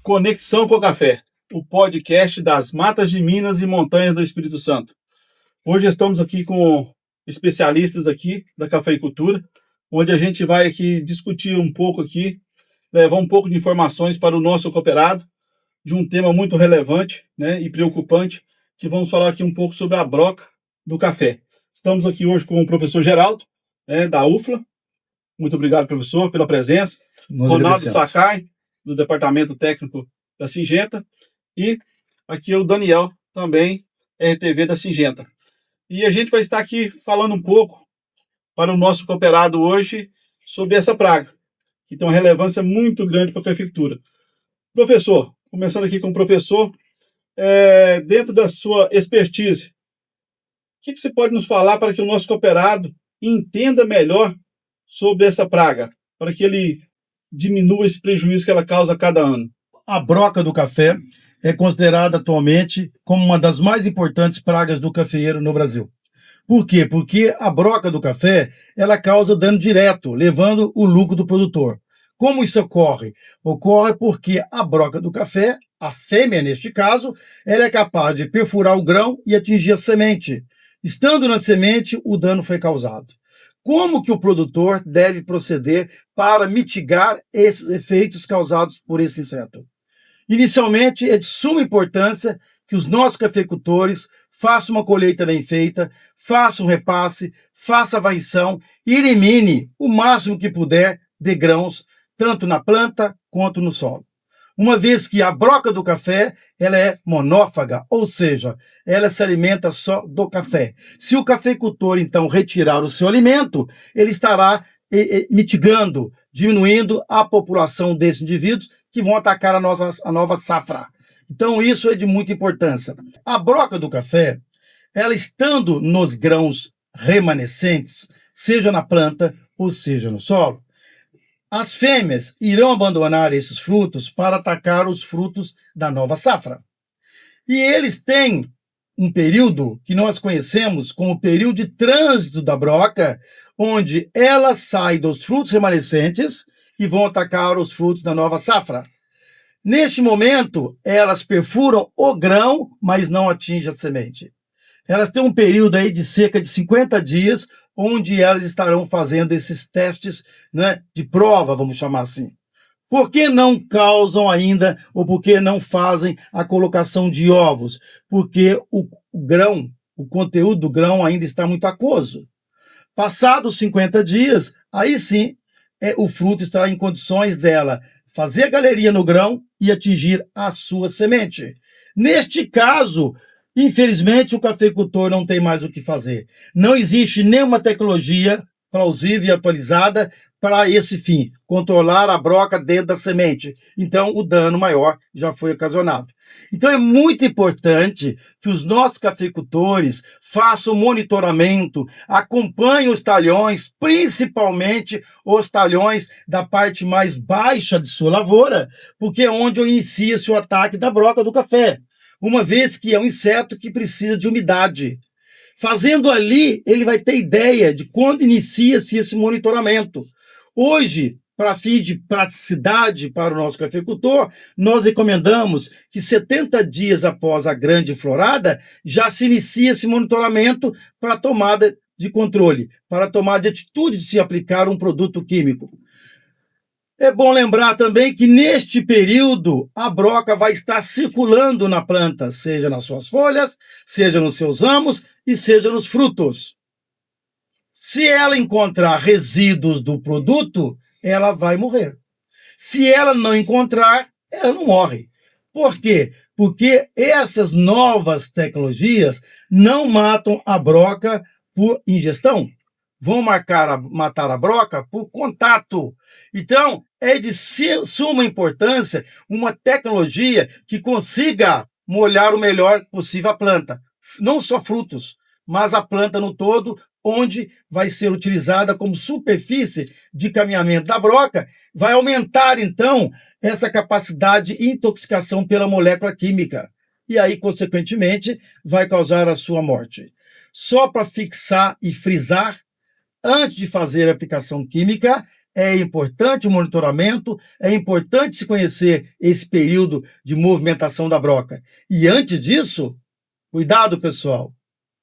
Conexão com o Café, o podcast das matas de Minas e montanhas do Espírito Santo. Hoje estamos aqui com especialistas aqui da cafeicultura, onde a gente vai aqui discutir um pouco aqui, levar um pouco de informações para o nosso cooperado, de um tema muito relevante, né, e preocupante, que vamos falar aqui um pouco sobre a broca do café. Estamos aqui hoje com o professor Geraldo, da UFLA. Muito obrigado, professor, pela presença. Ronaldo Sakai, do Departamento Técnico da Syngenta, e aqui é o Daniel, também RTV da Syngenta. E a gente vai estar aqui falando um pouco para o nosso cooperado hoje sobre essa praga, que tem uma relevância muito grande para a cafeicultura. Professor, começando aqui com o professor, dentro da sua expertise, o que você pode nos falar para que o nosso cooperado entenda melhor sobre essa praga, para que ele diminua esse prejuízo que ela causa a cada ano? A broca do café é considerada atualmente como uma das mais importantes pragas do cafeeiro no Brasil. Por quê? Porque a broca do café, ela causa dano direto, levando o lucro do produtor. Como isso ocorre? Ocorre porque a broca do café, a fêmea neste caso, ela é capaz de perfurar o grão e atingir a semente. Estando na semente, o dano foi causado. Como que o produtor deve proceder para mitigar esses efeitos causados por esse inseto? Inicialmente, é de suma importância que os nossos cafeicultores façam uma colheita bem feita, façam um repasse, façam a varrição e elimine o máximo que puder de grãos, tanto na planta quanto no solo. Uma vez que a broca do café, ela é monófaga, ou seja, ela se alimenta só do café. Se o cafeicultor, então, retirar o seu alimento, ele estará mitigando, diminuindo a população desses indivíduos que vão atacar a nova safra. Então, isso é de muita importância. A broca do café, ela estando nos grãos remanescentes, seja na planta ou seja no solo, as fêmeas irão abandonar esses frutos para atacar os frutos da nova safra. E eles têm um período que nós conhecemos como período de trânsito da broca, onde ela sai dos frutos remanescentes e vão atacar os frutos da nova safra. Neste momento, elas perfuram o grão, mas não atingem a semente. Elas têm um período aí de cerca de 50 dias, onde elas estarão fazendo esses testes, né, de prova, vamos chamar assim. Por que não causam ainda, ou por que não fazem a colocação de ovos? Porque o grão, o conteúdo do grão ainda está muito aquoso. Passados 50 dias, aí sim, o fruto estará em condições dela fazer a galeria no grão e atingir a sua semente. Neste caso, infelizmente, o cafeicultor não tem mais o que fazer. Não existe nenhuma tecnologia plausível e atualizada para esse fim, controlar a broca dentro da semente. Então, o dano maior já foi ocasionado. Então, é muito importante que os nossos cafeicultores façam monitoramento, acompanhem os talhões, principalmente os talhões da parte mais baixa de sua lavoura, porque é onde inicia-se o ataque da broca do café, uma vez que é um inseto que precisa de umidade. Fazendo ali, ele vai ter ideia de quando inicia-se esse monitoramento. Hoje, para fim de praticidade para o nosso cafeicultor, nós recomendamos que 70 dias após a grande florada, já se inicie esse monitoramento para tomada de controle, para tomar de atitude de se aplicar um produto químico. É bom lembrar também que neste período a broca vai estar circulando na planta, seja nas suas folhas, seja nos seus ramos e seja nos frutos. Se ela encontrar resíduos do produto, ela vai morrer. Se ela não encontrar, ela não morre. Por quê? Porque essas novas tecnologias não matam a broca por ingestão. Vão matar a broca por contato. Então, é de suma importância uma tecnologia que consiga molhar o melhor possível a planta. Não só frutos, mas a planta no todo, onde vai ser utilizada como superfície de caminhamento da broca, vai aumentar, então, essa capacidade de intoxicação pela molécula química. E aí, consequentemente, vai causar a sua morte. Só para fixar e frisar, antes de fazer a aplicação química, é importante o monitoramento, é importante se conhecer esse período de movimentação da broca. E antes disso, cuidado, pessoal.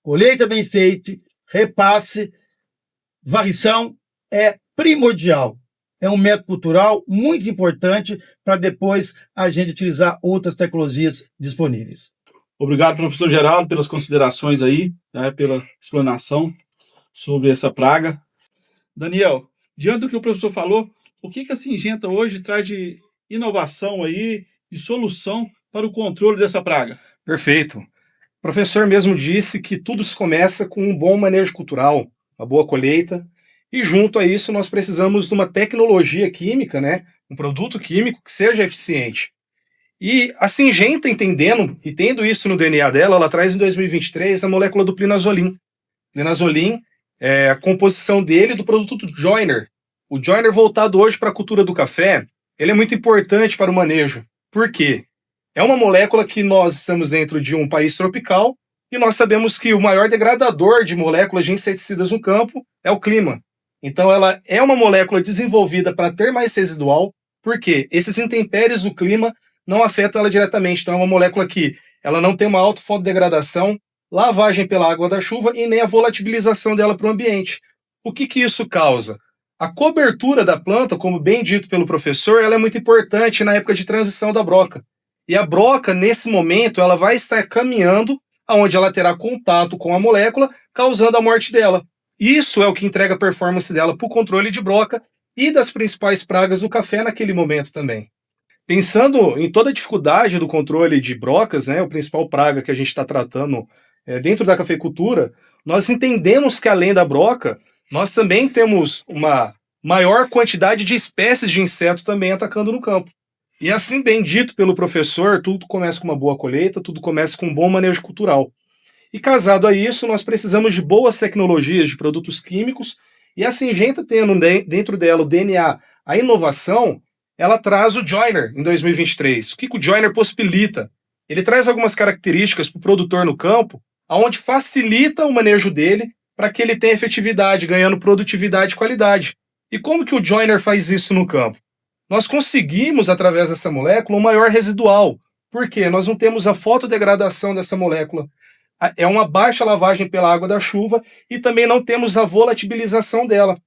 Colheita bem feita, repasse, varrição é primordial. É um método cultural muito importante para depois a gente utilizar outras tecnologias disponíveis. Obrigado, professor Geraldo, pelas considerações aí, né, pela explanação sobre essa praga. Daniel, diante do que o professor falou, o que a Syngenta hoje traz de inovação aí, de solução para o controle dessa praga? Perfeito. O professor mesmo disse que tudo se começa com um bom manejo cultural, uma boa colheita, e junto a isso nós precisamos de uma tecnologia química, né, um produto químico que seja eficiente. E a Syngenta, entendendo e tendo isso no DNA dela, ela traz em 2023 a molécula do Plinazolim. Plinazolim é a composição dele do produto do Joiner. O Joiner voltado hoje para a cultura do café, ele é muito importante para o manejo. Por quê? É uma molécula que nós estamos dentro de um país tropical e nós sabemos que o maior degradador de moléculas de inseticidas no campo é o clima. Então ela é uma molécula desenvolvida para ter mais residual, porque esses intempéries do clima não afetam ela diretamente. Então é uma molécula que ela não tem uma alta fotodegradação, lavagem pela água da chuva e nem a volatilização dela para o ambiente. O que isso causa? A cobertura da planta, como bem dito pelo professor, ela é muito importante na época de transição da broca. E a broca, nesse momento, ela vai estar caminhando aonde ela terá contato com a molécula, causando a morte dela. Isso é o que entrega a performance dela para o controle de broca e das principais pragas do café naquele momento também. Pensando em toda a dificuldade do controle de brocas, né, o principal praga que a gente está tratando dentro da cafeicultura, nós entendemos que além da broca, nós também temos uma maior quantidade de espécies de insetos também atacando no campo. E assim bem dito pelo professor, tudo começa com uma boa colheita, tudo começa com um bom manejo cultural. E casado a isso, nós precisamos de boas tecnologias de produtos químicos, e a Syngenta tendo dentro dela o DNA, a inovação, ela traz o Joiner em 2023. O que o Joiner possibilita? Ele traz algumas características para o produtor no campo, onde facilita o manejo dele para que ele tenha efetividade, ganhando produtividade e qualidade. E como que o Joiner faz isso no campo? Nós conseguimos, através dessa molécula, um maior residual. Por quê? Nós não temos a fotodegradação dessa molécula. É uma baixa lavagem pela água da chuva e também não temos a volatilização dela.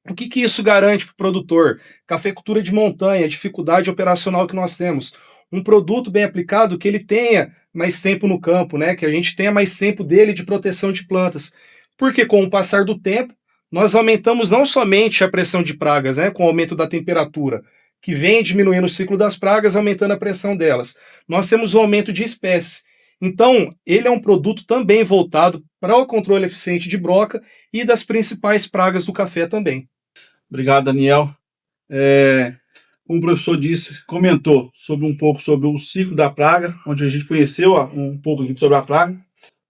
O que isso garante para o produtor? Cafeicultura de montanha, dificuldade operacional que nós temos. Um produto bem aplicado que ele tenha mais tempo no campo, né? Que a gente tenha mais tempo dele de proteção de plantas. Porque com o passar do tempo, nós aumentamos não somente a pressão de pragas, né? Com o aumento da temperatura, que vem diminuindo o ciclo das pragas, aumentando a pressão delas. Nós temos o aumento de espécies. Então, ele é um produto também voltado para o controle eficiente de broca e das principais pragas do café também. Obrigado, Daniel. Como o professor disse, comentou um pouco sobre o ciclo da praga, onde a gente conheceu um pouco aqui sobre a praga.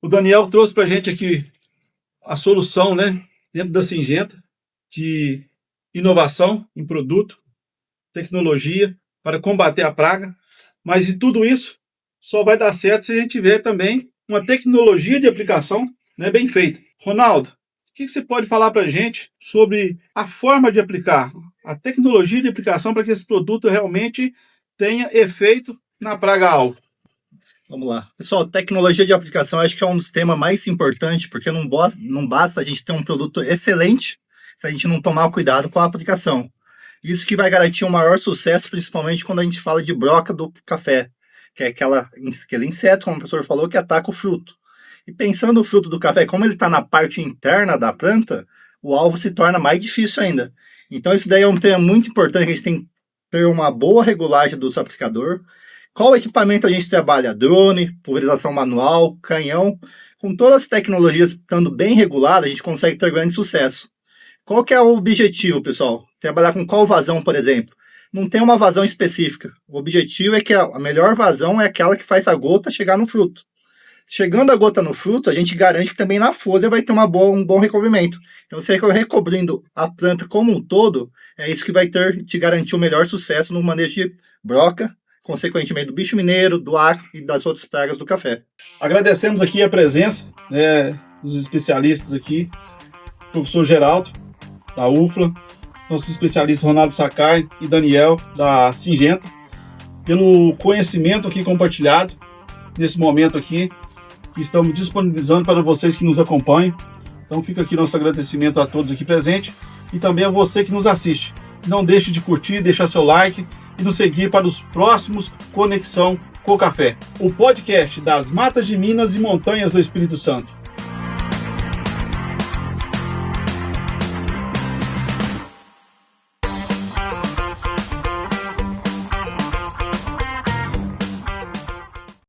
O Daniel trouxe para a gente aqui a solução, né, dentro da Syngenta, de inovação em produto, tecnologia para combater a praga. Mas e tudo isso só vai dar certo se a gente tiver também uma tecnologia de aplicação, né, bem feita. Ronaldo, o que você pode falar para a gente sobre a forma de aplicar, a tecnologia de aplicação para que esse produto realmente tenha efeito na praga-alvo? Vamos lá. Pessoal, tecnologia de aplicação acho que é um dos temas mais importantes, porque não basta a gente ter um produto excelente se a gente não tomar cuidado com a aplicação. Isso que vai garantir um maior sucesso, principalmente quando a gente fala de broca do café, que é aquele inseto, como o professor falou, que ataca o fruto. E pensando no fruto do café, como ele está na parte interna da planta, o alvo se torna mais difícil ainda. Então isso daí é um tema muito importante, que a gente tem que ter uma boa regulagem dos aplicadores. Qual equipamento a gente trabalha? Drone, pulverização manual, canhão. Com todas as tecnologias estando bem reguladas, a gente consegue ter grande sucesso. Qual que é o objetivo, pessoal? Trabalhar com qual vazão, por exemplo? Não tem uma vazão específica. O objetivo é que a melhor vazão é aquela que faz a gota chegar no fruto. Chegando a gota no fruto, a gente garante que também na folha vai ter um bom recobrimento. Então, você recobrindo a planta como um todo, é isso que vai te garantir o melhor sucesso no manejo de broca, consequentemente do bicho mineiro, do acre e das outras pragas do café. Agradecemos aqui a presença, né, dos especialistas aqui, professor Geraldo, da UFLA, nossos especialistas Ronaldo Sakai e Daniel, da Syngenta, pelo conhecimento aqui compartilhado nesse momento aqui, que estamos disponibilizando para vocês que nos acompanham. Então fica aqui nosso agradecimento a todos aqui presentes e também a você que nos assiste. Não deixe de curtir, deixar seu like e nos seguir para os próximos Conexão com Café, o podcast das matas de Minas e montanhas do Espírito Santo.